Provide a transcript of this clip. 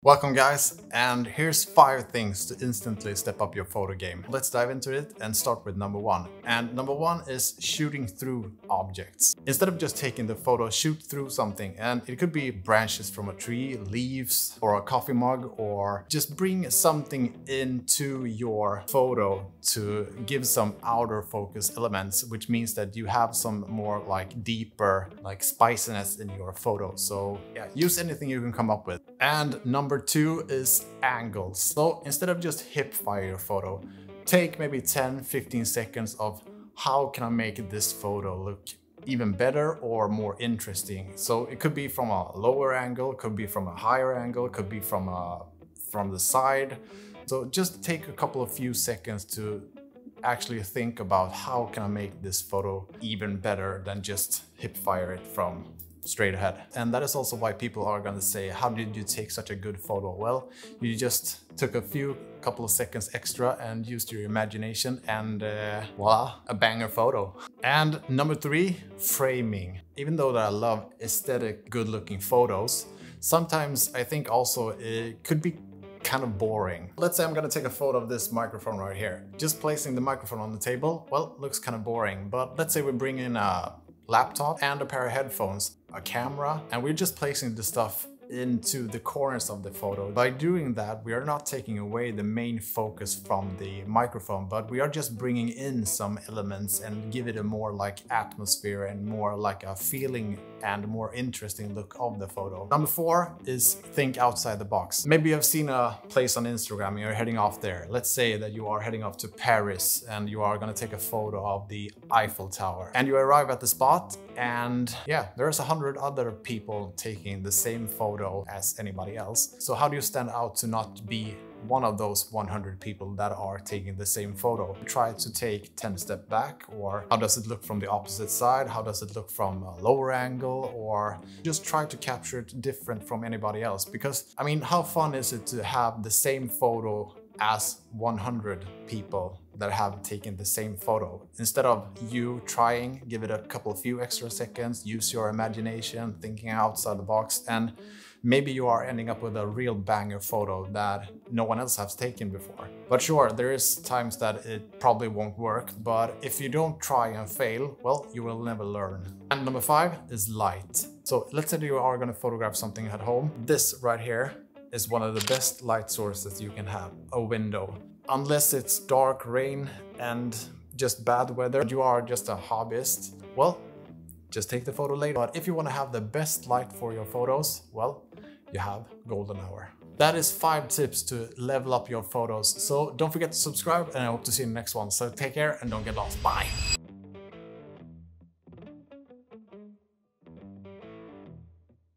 Welcome guys, and here's 5 things to instantly step up your photo game. Let's dive into it and start with number 1. And number 1 is shooting through objects. Instead of just taking the photo, shoot through something, and it could be branches from a tree, leaves, or a coffee mug, or just bring something into your photo to give some outer focus elements, which means that you have some more like deeper like spiciness in your photo. So yeah, use anything you can come up with. And number 2 is angles. So instead of just hip fire your photo, take maybe 10-15 seconds of how can I make this photo look even better or more interesting. So it could be from a lower angle, could be from a higher angle, could be from the side. So just take a couple of few seconds to actually think about how can I make this photo even better than just hip fire it from straight ahead. And that is also why people are gonna say, how did you take such a good photo? Well, you just took a couple of seconds extra and used your imagination, and voila, a banger photo. And number 3, framing. Even though that I love aesthetic, good looking photos, sometimes I think also it could be kind of boring. Let's say I'm gonna take a photo of this microphone right here. Just placing the microphone on the table, well, looks kind of boring. But let's say we bring in a laptop and a pair of headphones, a camera, and we're just placing the stuff into the corners of the photo. By doing that, we are not taking away the main focus from the microphone, but we are just bringing in some elements and give it a more like atmosphere and more like a feeling and more interesting look of the photo. Number 4 is think outside the box. Maybe you've seen a place on Instagram and you're heading off there. Let's say that you are heading off to Paris and you are gonna take a photo of the Eiffel Tower. And you arrive at the spot and yeah, there's 100 other people taking the same photo as anybody else. So how do you stand out to not be one of those 100 people that are taking the same photo? Try to take 10 steps back, or how does it look from the opposite side? How does it look from a lower angle? Or just try to capture it different from anybody else. Because I mean, how fun is it to have the same photo as 100 people that have taken the same photo? Instead of you trying, give it a few extra seconds, use your imagination, thinking outside the box, and maybe you are ending up with a real banger photo that no one else has taken before. But sure, there is times that it probably won't work, but if you don't try and fail, well, you will never learn. And number 5 is light. So let's say you are gonna photograph something at home. This right here is one of the best light sources you can have, a window. Unless it's dark, rain, and just bad weather, you are just a hobbyist, well, just take the photo later. But if you want to have the best light for your photos, well, you have golden hour. That is 5 tips to level up your photos. So don't forget to subscribe, and I hope to see you in the next one. So take care and don't get lost. Bye.